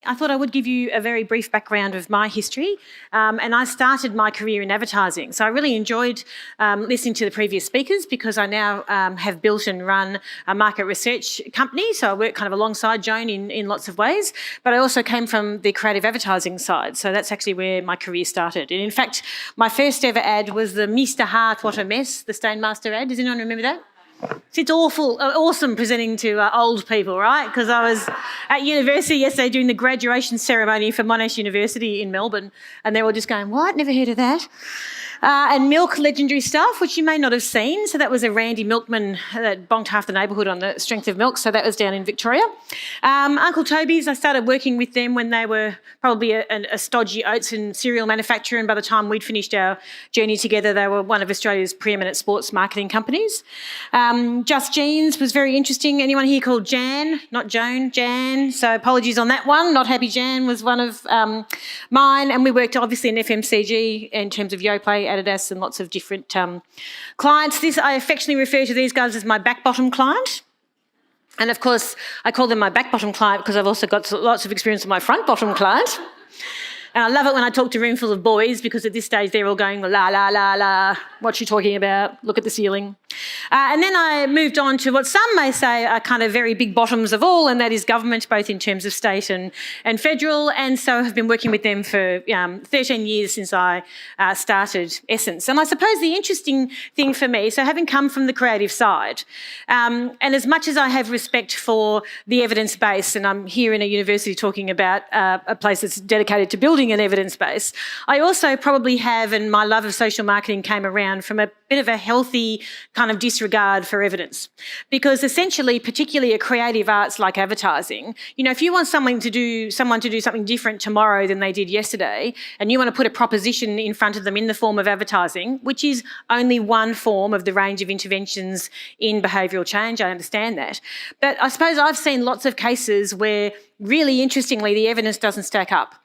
I thought I would give you a very brief background of my history, and I started my career in advertising. So I really enjoyed listening to the previous speakers because I now have built and run a market research company. So I work kind of alongside Joan in lots of ways, but I also came from the creative advertising side. So that's actually where my career started. And in fact, my first ever ad was the Mr. Hart, What a Mess, the Stainmaster ad. Does anyone remember that? It's awesome presenting to old people, right? Because I was at university yesterday doing the graduation ceremony for Monash University in Melbourne, and they were just going, what? Never heard of that. And Milk, legendary stuff, which you may not have seen. So that was a Randy milkman that bonked half the neighbourhood on the strength of milk. So that was down in Victoria. Uncle Tobys, I started working with them when they were probably a stodgy oats and cereal manufacturer. And by the time we'd finished our journey together, they were one of Australia's preeminent sports marketing companies. Just Jeans was very interesting. Anyone here called Jan? Not Joan, Jan. So apologies on that one. Not Happy Jan was one of mine. And we worked obviously in FMCG in terms of Yoplait, Adidas and lots of different clients. I affectionately refer to these guys as my back bottom client. And of course, I call them my back bottom client because I've also got lots of experience with my front bottom client. And I love it when I talk to a room full of boys because at this stage they're all going, la, la, la, la, what's she talking about? Look at the ceiling. And then I moved on to what some may say are kind of very big bottoms of all, and that is government, both in terms of state and federal. And so I've been working with them for 13 years since I started Essence. And I suppose the interesting thing for me, so having come from the creative side, and as much as I have respect for the evidence base, and I'm here in a university talking about a place that's dedicated to building an evidence base, I also probably have, and my love of social marketing came around from a bit of a healthy kind of disregard for evidence. Because essentially, particularly a creative arts like advertising, if you want someone to do something different tomorrow than they did yesterday, and you want to put a proposition in front of them in the form of advertising, which is only one form of the range of interventions in behavioural change, I understand that. But I suppose I've seen lots of cases where, really interestingly, the evidence doesn't stack up.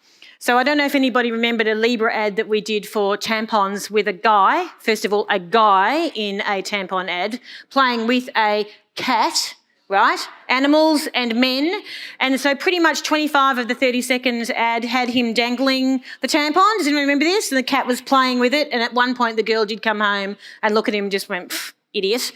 So I don't know if anybody remembered a Libra ad that we did for tampons with a guy, first of all, a guy in a tampon ad, playing with a cat, right? Animals and men. And so pretty much 25 of the 30-second ad had him dangling the tampon. Does anyone remember this? And the cat was playing with it. And at one point, the girl did come home and look at him and just went, idiot.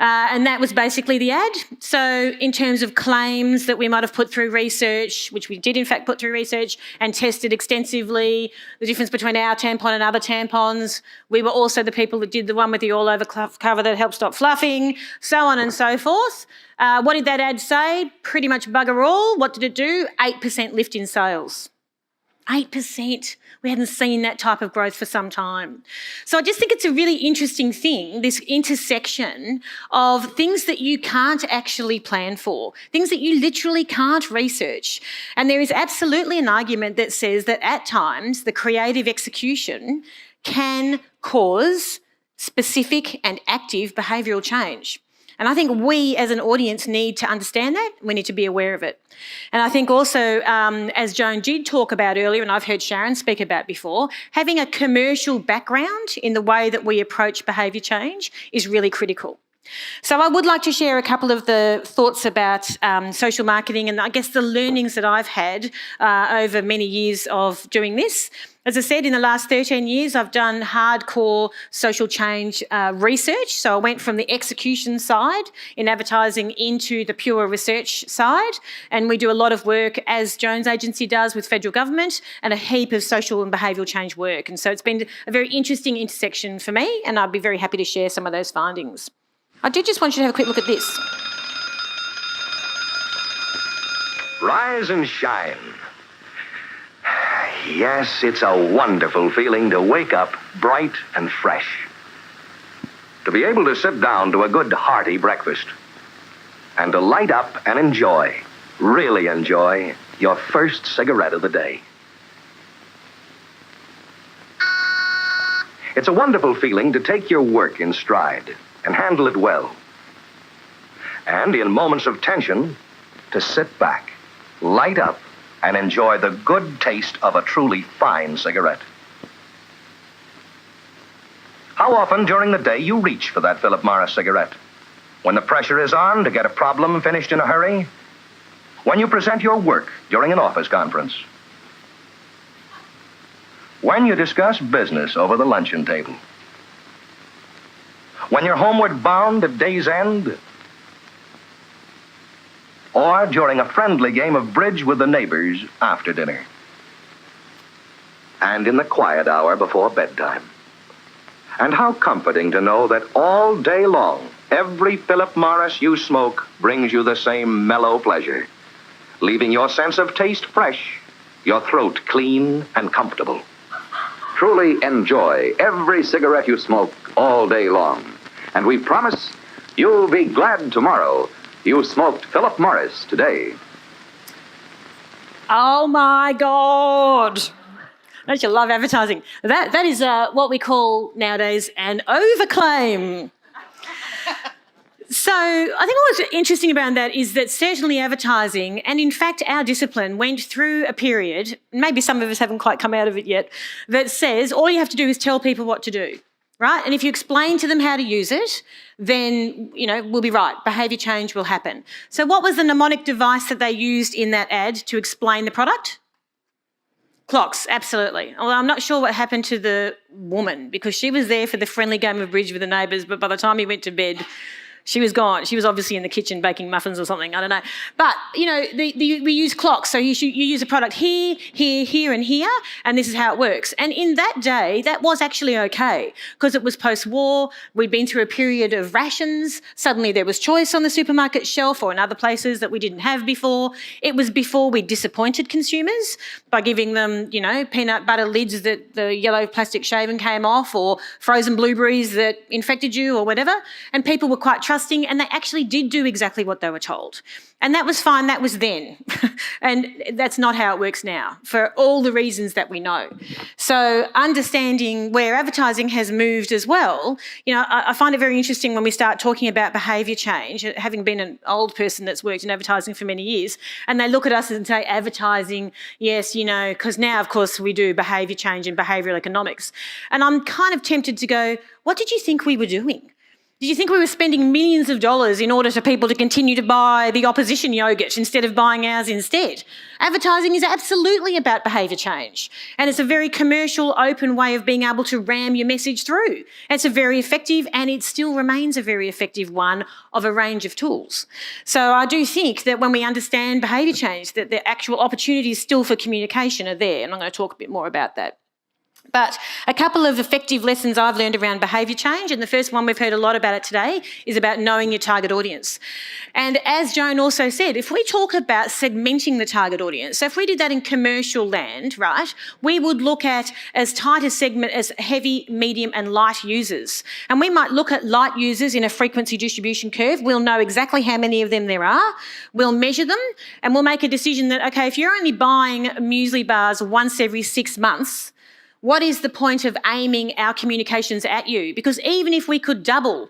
And that was basically the ad. So in terms of claims that we might have put through research, which we did in fact put through research and tested extensively, the difference between our tampon and other tampons, we were also the people that did the one with the all-over cover that helped stop fluffing, so on and so forth. What did that ad say? Pretty much bugger all. What did it do? 8% lift in sales. 8%. We hadn't seen that type of growth for some time. So I just think it's a really interesting thing, this intersection of things that you can't actually plan for, things that you literally can't research. And there is absolutely an argument that says that at times the creative execution can cause specific and active behavioural change. And I think we as an audience need to understand that. We need to be aware of it. And I think also, as Joan did talk about earlier, and I've heard Sharon speak about before, having a commercial background in the way that we approach behaviour change is really critical. So I would like to share a couple of the thoughts about social marketing and I guess the learnings that I've had over many years of doing this. As I said, in the last 13 years, I've done hardcore social change research. So I went from the execution side in advertising into the pure research side. And we do a lot of work, as Joan's agency does, with federal government and a heap of social and behavioural change work. And so it's been a very interesting intersection for me, and I'd be very happy to share some of those findings. I do just want you to have a quick look at this. Rise and shine. Yes, it's a wonderful feeling to wake up bright and fresh. To be able to sit down to a good hearty breakfast. And to light up and enjoy, really enjoy, your first cigarette of the day. It's a wonderful feeling to take your work in stride and handle it well. And in moments of tension, to sit back, light up, and enjoy the good taste of a truly fine cigarette. How often during the day you reach for that Philip Morris cigarette? When the pressure is on to get a problem finished in a hurry? When you present your work during an office conference. When you discuss business over the luncheon table. When you're homeward bound at day's end. Or during a friendly game of bridge with the neighbors after dinner. And in the quiet hour before bedtime. And how comforting to know that all day long, every Philip Morris you smoke brings you the same mellow pleasure, leaving your sense of taste fresh, your throat clean and comfortable. Truly enjoy every cigarette you smoke all day long. And we promise you'll be glad tomorrow you smoked Philip Morris today. Oh my God. Don't you love advertising? That is what we call nowadays an overclaim. So I think what's interesting about that is that certainly advertising, and in fact our discipline, went through a period, maybe some of us haven't quite come out of it yet, that says all you have to do is tell people what to do, right? And if you explain to them how to use it, then, we'll be right. Behaviour change will happen. So what was the mnemonic device that they used in that ad to explain the product? Clocks, absolutely. Although I'm not sure what happened to the woman, because she was there for the friendly game of bridge with the neighbours, but by the time he went to bed, she was gone. She was obviously in the kitchen baking muffins or something. I don't know. But, we use clocks. So you use a product here, here, here and here, and this is how it works. And in that day, that was actually okay because it was post-war. We'd been through a period of rations. Suddenly there was choice on the supermarket shelf or in other places that we didn't have before. It was before we disappointed consumers by giving them, peanut butter lids that the yellow plastic shaving came off, or frozen blueberries that infected you or whatever. And people were quite trusting, and they actually did do exactly what they were told. And that was fine, that was then. And that's not how it works now, for all the reasons that we know. So understanding where advertising has moved as well, I find it very interesting when we start talking about behaviour change, having been an old person that's worked in advertising for many years, and they look at us and say, advertising, yes, because now, of course, we do behaviour change and behavioural economics. And I'm kind of tempted to go, what did you think we were doing? Did you think we were spending millions of dollars in order for people to continue to buy the opposition yogurt instead of buying ours instead? Advertising is absolutely about behaviour change, and it's a very commercial, open way of being able to ram your message through. It's a very effective, and it still remains a very effective one of a range of tools. So I do think that when we understand behaviour change, that the actual opportunities still for communication are there, and I'm going to talk a bit more about that. But a couple of effective lessons I've learned around behaviour change, and the first one we've heard a lot about it today, is about knowing your target audience. And as Joan also said, if we talk about segmenting the target audience, so if we did that in commercial land, right, we would look at as tight a segment as heavy, medium and light users. And we might look at light users in a frequency distribution curve. We'll know exactly how many of them there are. We'll measure them and we'll make a decision that, okay, if you're only buying muesli bars once every 6 months, what is the point of aiming our communications at you? Because even if we could double,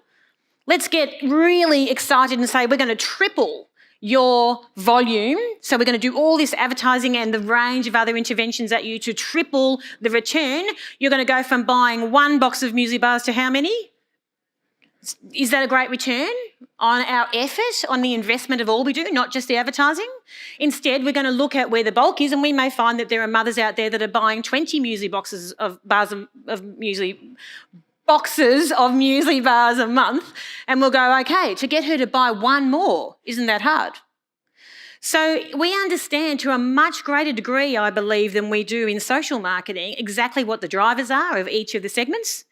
let's get really excited and say we're going to triple your volume. So we're going to do all this advertising and the range of other interventions at you to triple the return. You're going to go from buying 1 box of muesli bars to how many? Is that a great return on our effort, on the investment of all we do, not just the advertising? Instead, we're going to look at where the bulk is, and we may find that there are mothers out there that are buying 20 muesli boxes of bars of muesli bars a month, and we'll go, okay, to get her to buy 1 more, isn't that hard? So we understand to a much greater degree, I believe, than we do in social marketing, exactly what the drivers are of each of the segments.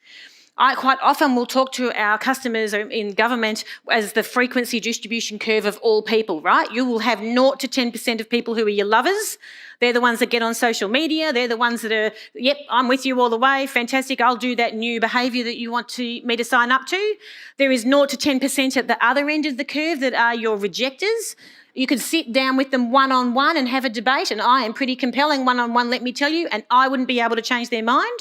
I quite often will talk to our customers in government as the frequency distribution curve of all people, right? You will have 0 to 10% of people who are your lovers. They're the ones that get on social media. They're the ones that are, yep, I'm with you all the way. Fantastic. I'll do that new behaviour that you want me to sign up to. There is 0 to 10% at the other end of the curve that are your rejectors. You could sit down with them one-on-one and have a debate, and I am pretty compelling one-on-one, let me tell you, and I wouldn't be able to change their mind.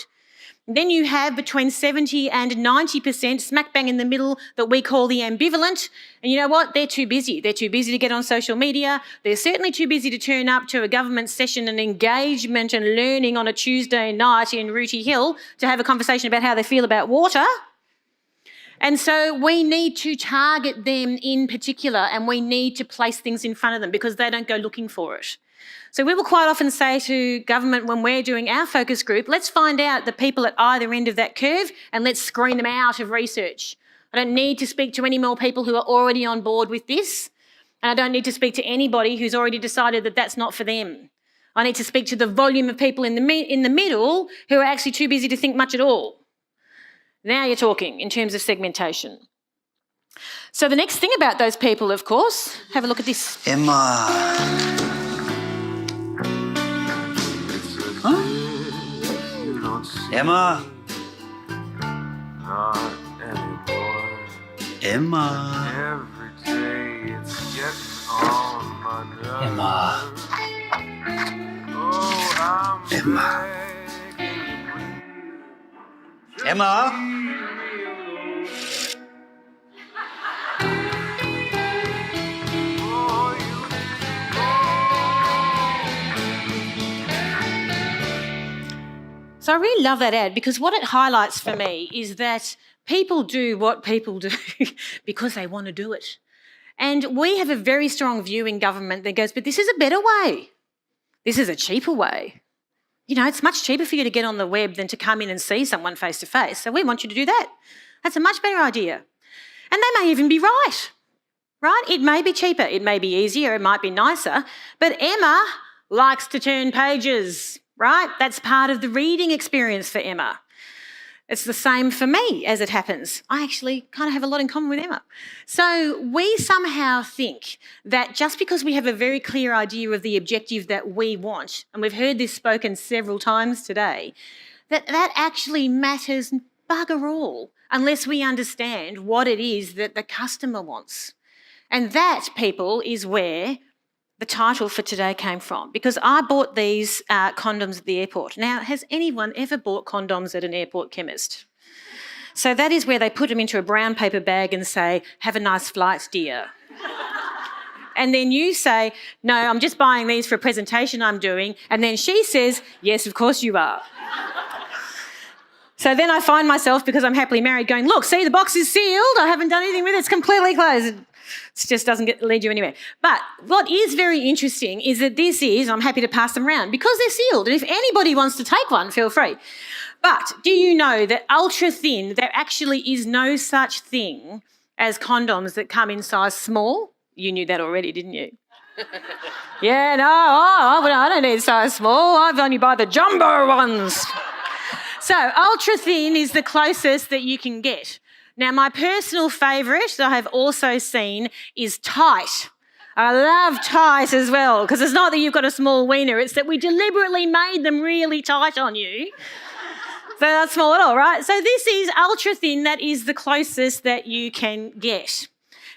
Then you have between 70 and 90% smack bang in the middle that we call the ambivalent. And you know what? They're too busy. They're too busy to get on social media. They're certainly too busy to turn up to a government session and engagement and learning on a Tuesday night in Rooty Hill to have a conversation about how they feel about water. And so we need to target them in particular, and we need to place things in front of them because they don't go looking for it. So we will quite often say to government when we're doing our focus group, let's find out the people at either end of that curve and let's screen them out of research. I don't need to speak to any more people who are already on board with this, and I don't need to speak to anybody who's already decided that that's not for them. I need to speak to the volume of people in the middle who are actually too busy to think much at all. Now you're talking in terms of segmentation. So the next thing about those people, of course, have a look at this. Emma. Huh? Emma. Not anymore. Emma. Every day it's getting on my nerves. Emma. Oh, I'm Emma. begging Emma. So I really love that ad because what it highlights for me is that people do what people do because they want to do it. And we have a very strong view in government that goes, but this is a better way. This is a cheaper way. You know, it's much cheaper for you to get on the web than to come in and see someone face to face. So we want you to do that. That's a much better idea. And they may even be right? It may be cheaper, it may be easier, it might be nicer, but Emma likes to turn pages, right? That's part of the reading experience for Emma. It's the same for me, as it happens. I actually kind of have a lot in common with Emma. So we somehow think that just because we have a very clear idea of the objective that we want, and we've heard this spoken several times today, that actually matters bugger all unless we understand what it is that the customer wants. And that, people, is where the title for today came from, because I bought these condoms at the airport. Now, has anyone ever bought condoms at an airport chemist? So that is where they put them into a brown paper bag and say, have a nice flight, dear. And then you say, no, I'm just buying these for a presentation I'm doing. And then she says, yes, of course you are. So then I find myself, because I'm happily married, going, look, see, the box is sealed. I haven't done anything with it. It's completely closed. It just doesn't lead you anywhere. But what is very interesting is that this is, I'm happy to pass them around because they're sealed. And if anybody wants to take one, feel free. But do you know that ultra thin, there actually is no such thing as condoms that come in size small? You knew that already, didn't you? Yeah, no, I don't need size small. I've only buy the jumbo ones. So ultra thin is the closest that you can get. Now, my personal favourite that I have also seen is tight. I love tight as well, because it's not that you've got a small wiener, it's that we deliberately made them really tight on you. So not small at all, right? So this is ultra thin, that is the closest that you can get.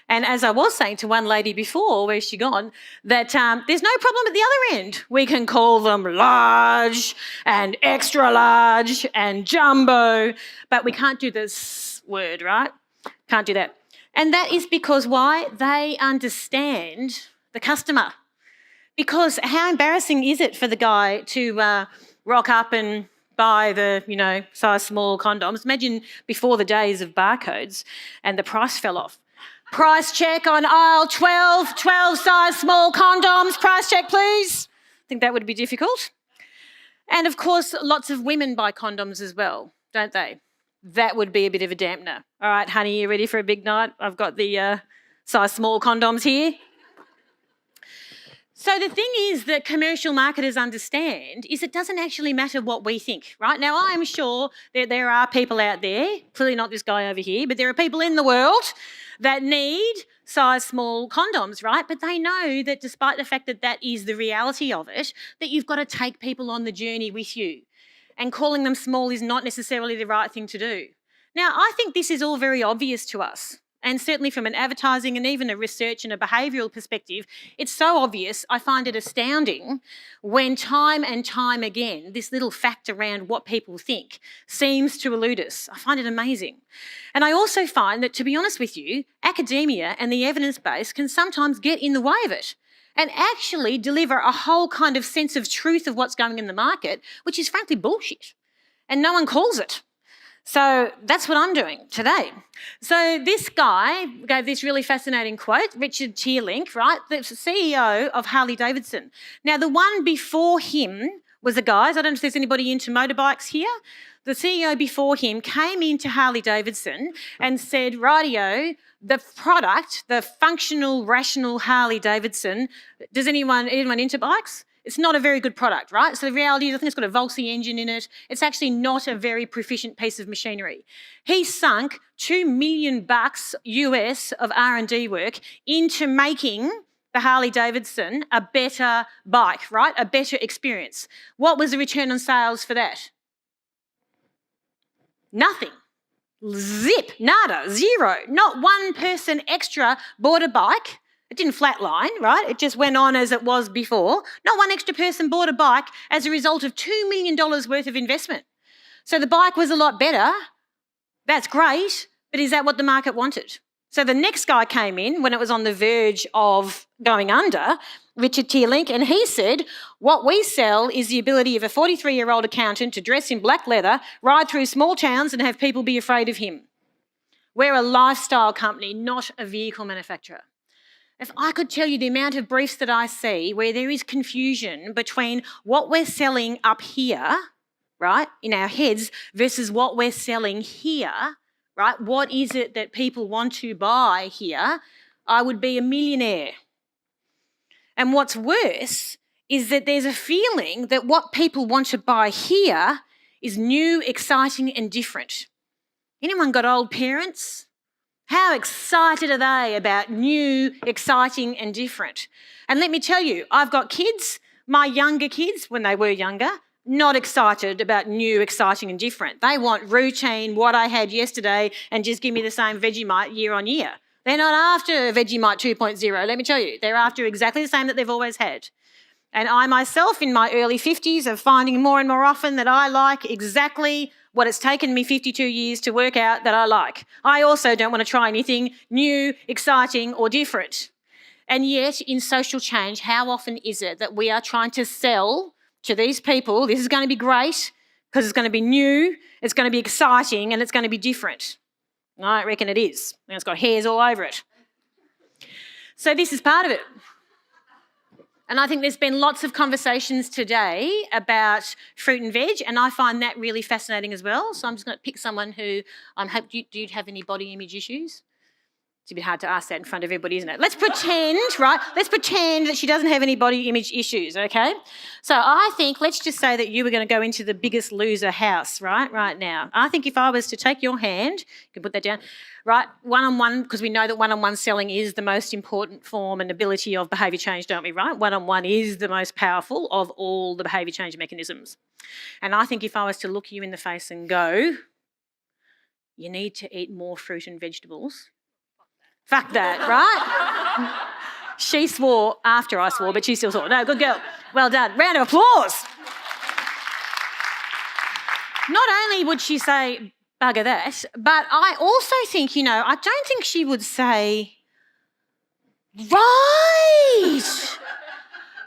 And as I was saying to one lady before, where's she gone, that there's no problem at the other end. We can call them large and extra large and jumbo, but we can't do this word, right? Can't do that. And that is because why? They understand the customer. Because how embarrassing is it for the guy to rock up and buy the, size small condoms? Imagine before the days of barcodes and the price fell off. Price check on aisle 12, 12 size small condoms. Price check, please. I think that would be difficult. And of course, lots of women buy condoms as well, don't they? That would be a bit of a dampener. All right, honey, you ready for a big night? I've got the size small condoms here. So the thing is that commercial marketers understand is it doesn't actually matter what we think, right? Now, I'm sure that there are people out there, clearly not this guy over here, but there are people in the world that need size small condoms, right? But they know that despite the fact that that is the reality of it, that you've got to take people on the journey with you. And calling them small is not necessarily the right thing to do. Now, I think this is all very obvious to us. And certainly from an advertising and even a research and a behavioural perspective, it's so obvious, I find it astounding when time and time again, this little fact around what people think seems to elude us. I find it amazing. And I also find that, to be honest with you, academia and the evidence base can sometimes get in the way of it and actually deliver a whole kind of sense of truth of what's going in the market, which is frankly bullshit. And no one calls it. So that's what I'm doing today. So this guy gave this really fascinating quote, Richard Tierlink, right? The CEO of Harley Davidson. Now, the one before him was a guy, I don't know if there's anybody into motorbikes here. The CEO before him came into Harley Davidson and said, rightio, the product, the functional, rational Harley Davidson, does anyone into bikes? It's not a very good product, right? So the reality is I think it's got a Volkswagen engine in it. It's actually not a very proficient piece of machinery. He sunk $2 million US of R&D work into making the Harley Davidson a better bike, right? A better experience. What was the return on sales for that? Nothing. Zip, nada, zero. Not one person extra bought a bike. It didn't flatline, right? It just went on as it was before. Not one extra person bought a bike as a result of $2 million worth of investment. So the bike was a lot better. That's great, but is that what the market wanted? So the next guy came in when it was on the verge of going under, Richard Tierlink, and he said, what we sell is the ability of a 43-year-old accountant to dress in black leather, ride through small towns and have people be afraid of him. We're a lifestyle company, not a vehicle manufacturer. If I could tell you the amount of briefs that I see where there is confusion between what we're selling up here, right, in our heads, versus what we're selling here, right, what is it that people want to buy here, I would be a millionaire. And what's worse is that there's a feeling that what people want to buy here is new, exciting and different. Anyone got old parents? How excited are they about new, exciting and different? And let me tell you, I've got kids, my younger kids, when they were younger, not excited about new, exciting and different. They want routine, what I had yesterday, and just give me the same Vegemite year on year. They're not after Vegemite 2.0, let me tell you. They're after exactly the same that they've always had. And I myself, in my early 50s, are finding more and more often that I like exactly what it's taken me 52 years to work out that I like. I also don't want to try anything new, exciting or different. And yet, in social change, how often is it that we are trying to sell to these people, this is going to be great because it's going to be new, it's going to be exciting and it's going to be different? I reckon it is. And it's got hairs all over it. So this is part of it. And I think there's been lots of conversations today about fruit and veg, and I find that really fascinating as well. So I'm just going to pick someone who, do you have any body image issues? It's a bit hard to ask that in front of everybody, isn't it? Let's pretend, right? Let's pretend that she doesn't have any body image issues, okay? So I think, let's just say that you were going to go into the Biggest Loser house, right now. I think if I was to take your hand, you can put that down, right, one-on-one, because we know that one-on-one selling is the most important form and ability of behaviour change, don't we, right? One-on-one is the most powerful of all the behaviour change mechanisms. And I think if I was to look you in the face and go, you need to eat more fruit and vegetables. Fuck that, right? She swore after I swore, but she still swore. No, good girl. Well done. Round of applause. Not only would she say, bugger that, but I also think, I don't think she would say, right,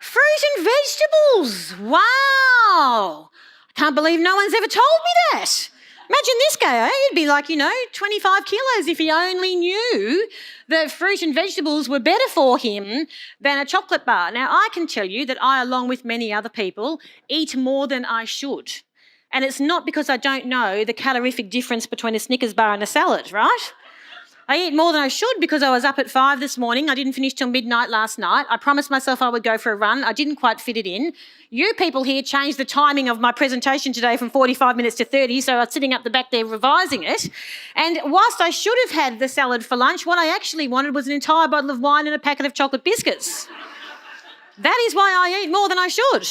fruit and vegetables, wow. I can't believe no one's ever told me that. Imagine this guy, he'd be like, 25 kilos if he only knew that fruit and vegetables were better for him than a chocolate bar. Now, I can tell you that I, along with many other people, eat more than I should. And it's not because I don't know the calorific difference between a Snickers bar and a salad, right? I eat more than I should because I was up at 5 this morning. I didn't finish till midnight last night. I promised myself I would go for a run. I didn't quite fit it in. You people here changed the timing of my presentation today from 45 minutes to 30, so I was sitting up the back there revising it. And whilst I should have had the salad for lunch, what I actually wanted was an entire bottle of wine and a packet of chocolate biscuits. That is why I eat more than I should.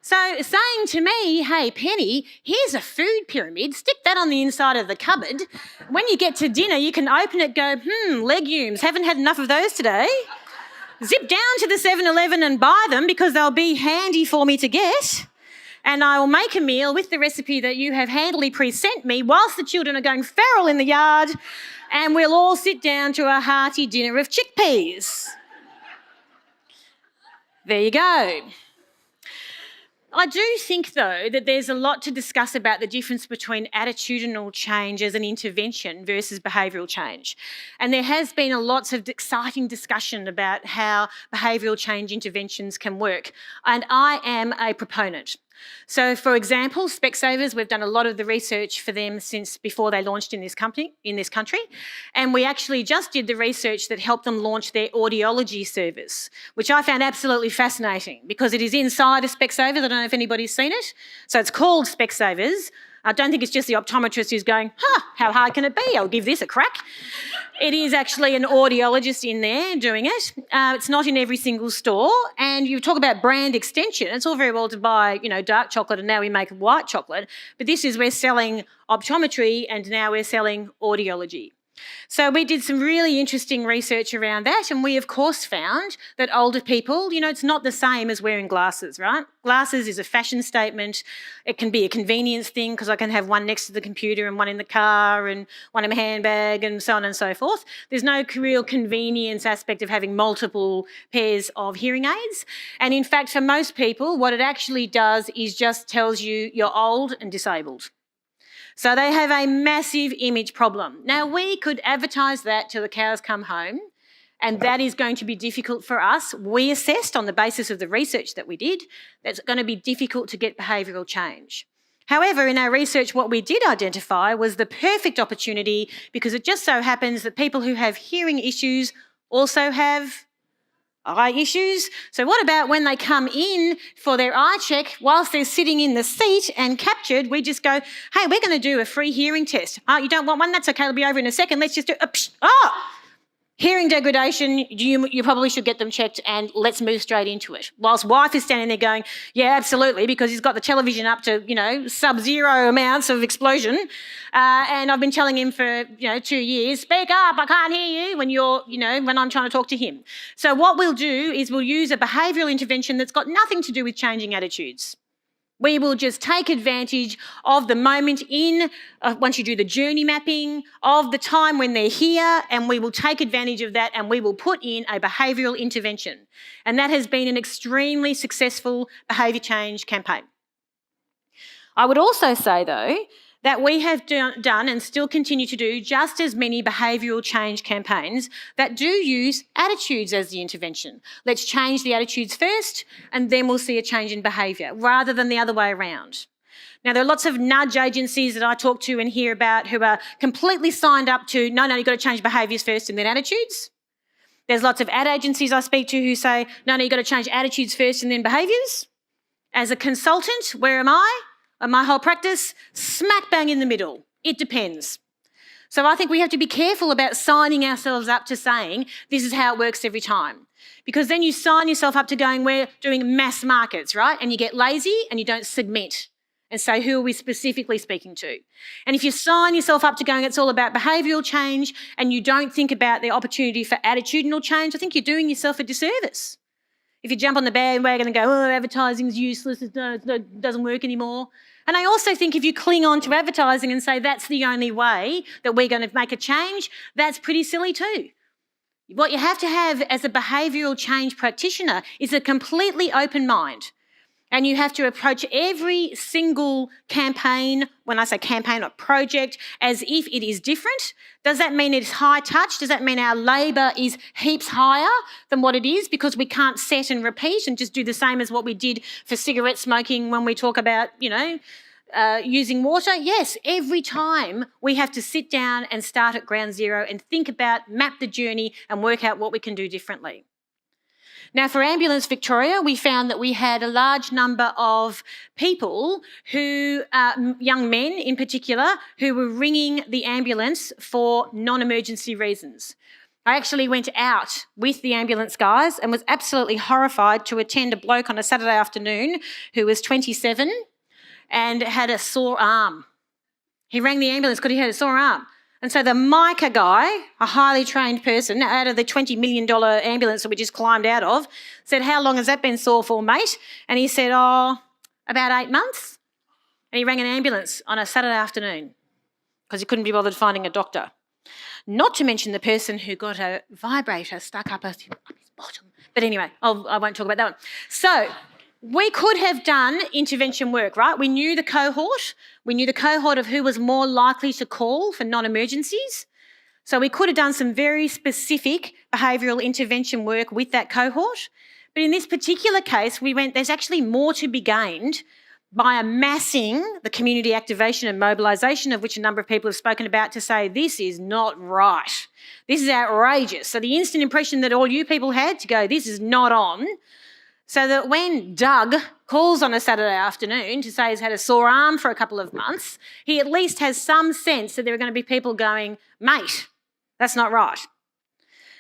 So saying to me, hey, Penny, here's a food pyramid, stick that on the inside of the cupboard. When you get to dinner, you can open it, go, legumes, haven't had enough of those today. Zip down to the 7-Eleven and buy them because they'll be handy for me to get. And I will make a meal with the recipe that you have handily pre-sent me whilst the children are going feral in the yard, and we'll all sit down to a hearty dinner of chickpeas. There you go. I do think, though, that there's a lot to discuss about the difference between attitudinal change as an intervention versus behavioural change. And there has been lots of exciting discussion about how behavioural change interventions can work. And I am a proponent. So, for example, Specsavers, we've done a lot of the research for them since before they launched in this country, and we actually just did the research that helped them launch their audiology service, which I found absolutely fascinating because it is inside a Specsavers. I don't know if anybody's seen it. So it's called Specsavers. I don't think it's just the optometrist who's going, how hard can it be? I'll give this a crack. It is actually an audiologist in there doing it. It's not in every single store. And you talk about brand extension. It's all very well to buy, dark chocolate and now we make white chocolate. But this is we're selling optometry and now we're selling audiology. So we did some really interesting research around that, and we of course found that older people, it's not the same as wearing glasses, right? Glasses is a fashion statement. It can be a convenience thing because I can have one next to the computer and one in the car and one in my handbag and so on and so forth. There's no real convenience aspect of having multiple pairs of hearing aids. And in fact, for most people, what it actually does is just tells you you're old and disabled. So they have a massive image problem. Now, we could advertise that till the cows come home, and that is going to be difficult for us. We assessed on the basis of the research that we did that it's going to be difficult to get behavioural change. However, in our research, what we did identify was the perfect opportunity because it just so happens that people who have hearing issues also have eye issues. So what about when they come in for their eye check, whilst they're sitting in the seat and captured, we just go, hey, we're going to do a free hearing test. Oh, you don't want one? That's okay, it'll be over in a second. Let's just do hearing degradation, you probably should get them checked and let's move straight into it. Whilst wife is standing there going, yeah, absolutely, because he's got the television up to, sub-zero amounts of explosion. And I've been telling him for, 2 years, speak up, I can't hear you when when I'm trying to talk to him. So what we'll do is we'll use a behavioural intervention that's got nothing to do with changing attitudes. We will just take advantage of the moment once you do the journey mapping, of the time when they're here, and we will take advantage of that and we will put in a behavioural intervention. And that has been an extremely successful behaviour change campaign. I would also say, though, that we have done and still continue to do just as many behavioural change campaigns that do use attitudes as the intervention. Let's change the attitudes first and then we'll see a change in behaviour rather than the other way around. Now, there are lots of nudge agencies that I talk to and hear about who are completely signed up to, no, you've got to change behaviours first and then attitudes. There's lots of ad agencies I speak to who say, no, you've got to change attitudes first and then behaviours. As a consultant, where am I? My whole practice, smack bang in the middle. It depends. So I think we have to be careful about signing ourselves up to saying this is how it works every time. Because then you sign yourself up to going, we're doing mass markets, right? And you get lazy and you don't segment and say, who are we specifically speaking to? And if you sign yourself up to going, it's all about behavioural change and you don't think about the opportunity for attitudinal change, I think you're doing yourself a disservice. If you jump on the bandwagon and go, advertising's useless, it doesn't work anymore. And I also think if you cling on to advertising and say that's the only way that we're going to make a change, that's pretty silly too. What you have to have as a behavioural change practitioner is a completely open mind. And you have to approach every single campaign, when I say campaign or project, as if it is different. Does that mean it's high touch? Does that mean our labour is heaps higher than what it is because we can't set and repeat and just do the same as what we did for cigarette smoking when we talk about, using water? Yes, every time we have to sit down and start at ground zero and think about, map the journey and work out what we can do differently. Now, for Ambulance Victoria, we found that we had a large number of people who, young men in particular, who were ringing the ambulance for non-emergency reasons. I actually went out with the ambulance guys and was absolutely horrified to attend a bloke on a Saturday afternoon who was 27 and had a sore arm. He rang the ambulance because he had a sore arm. And so the mica guy, a highly trained person, out of the $20 million ambulance that we just climbed out of, said, how long has that been sore for, mate? And he said, about 8 months. And he rang an ambulance on a Saturday afternoon because he couldn't be bothered finding a doctor. Not to mention the person who got a vibrator stuck up his bottom. But anyway, I won't talk about that one. So We could have done intervention work, right? We knew the cohort. We knew the cohort of who was more likely to call for non-emergencies. So we could have done some very specific behavioural intervention work with that cohort. But in this particular case, we went, there's actually more to be gained by amassing the community activation and mobilisation, of which a number of people have spoken about, to say this is not right. This is outrageous. So the instant impression that all you people had to go, this is not on, so that when Doug calls on a Saturday afternoon to say he's had a sore arm for a couple of months, he at least has some sense that there are going to be people going, mate, that's not right.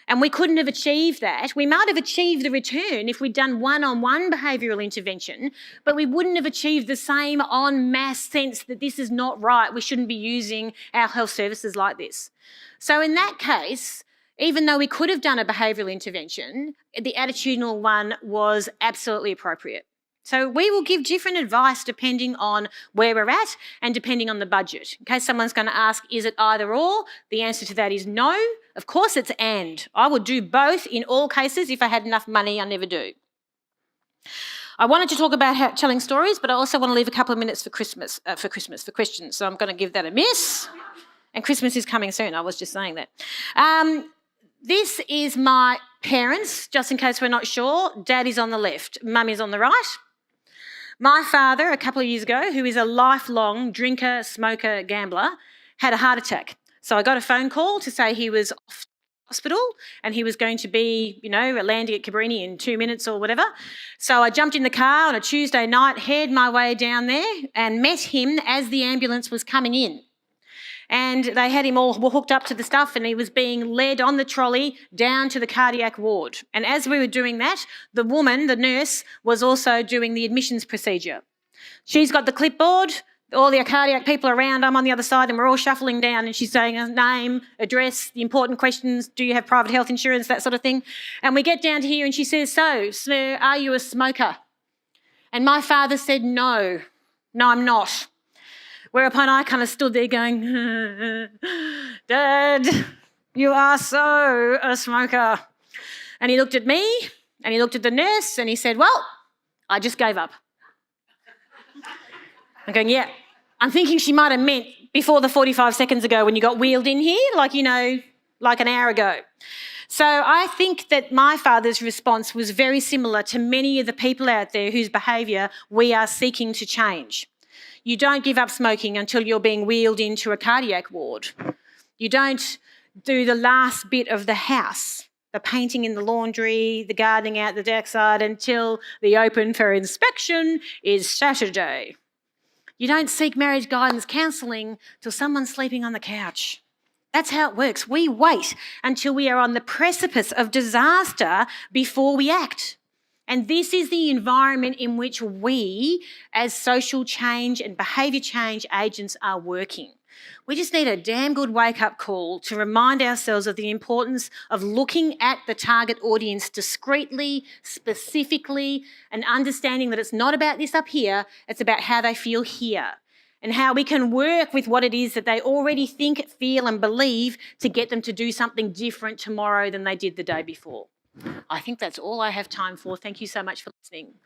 And we couldn't have achieved that. We might have achieved the return if we'd done one-on-one behavioural intervention, but we wouldn't have achieved the same en masse sense that this is not right. We shouldn't be using our health services like this. So in that case, even though we could have done a behavioural intervention, the attitudinal one was absolutely appropriate. So we will give different advice depending on where we're at and depending on the budget. In case someone's going to ask, is it either or? The answer to that is no. Of course it's and. I would do both in all cases. If I had enough money, I never do. I wanted to talk about telling stories, but I also want to leave a couple of minutes for questions. So I'm going to give that a miss. And Christmas is coming soon. I was just saying that. This is my parents, just in case we're not sure. Dad is on the left, Mum is on the right. My father, a couple of years ago, who is a lifelong drinker, smoker, gambler, had a heart attack. So I got a phone call to say he was off hospital and he was going to be, landing at Cabrini in 2 minutes or whatever. So I jumped in the car on a Tuesday night, headed my way down there and met him as the ambulance was coming in. And they had him all hooked up to the stuff and he was being led on the trolley down to the cardiac ward. And as we were doing that, the woman, the nurse, was also doing the admissions procedure. She's got the clipboard, all the cardiac people around, I'm on the other side and we're all shuffling down and she's saying her name, address, the important questions, do you have private health insurance, that sort of thing. And we get down to here and she says, so, sir, are you a smoker? And my father said, no, I'm not. Whereupon I kind of stood there going, Dad, you are so a smoker. And he looked at me and he looked at the nurse and he said, well, I just gave up. I'm going, yeah. I'm thinking she might have meant before the 45 seconds ago when you got wheeled in here, like an hour ago. So I think that my father's response was very similar to many of the people out there whose behaviour we are seeking to change. You don't give up smoking until you're being wheeled into a cardiac ward. You don't do the last bit of the house, the painting in the laundry, the gardening out the deck side until the open for inspection is Saturday. You don't seek marriage guidance counselling till someone's sleeping on the couch. That's how it works. We wait until we are on the precipice of disaster before we act. And this is the environment in which we, as social change and behaviour change agents, are working. We just need a damn good wake-up call to remind ourselves of the importance of looking at the target audience discreetly, specifically, and understanding that it's not about this up here, it's about how they feel here and how we can work with what it is that they already think, feel and believe to get them to do something different tomorrow than they did the day before. I think that's all I have time for. Thank you so much for listening.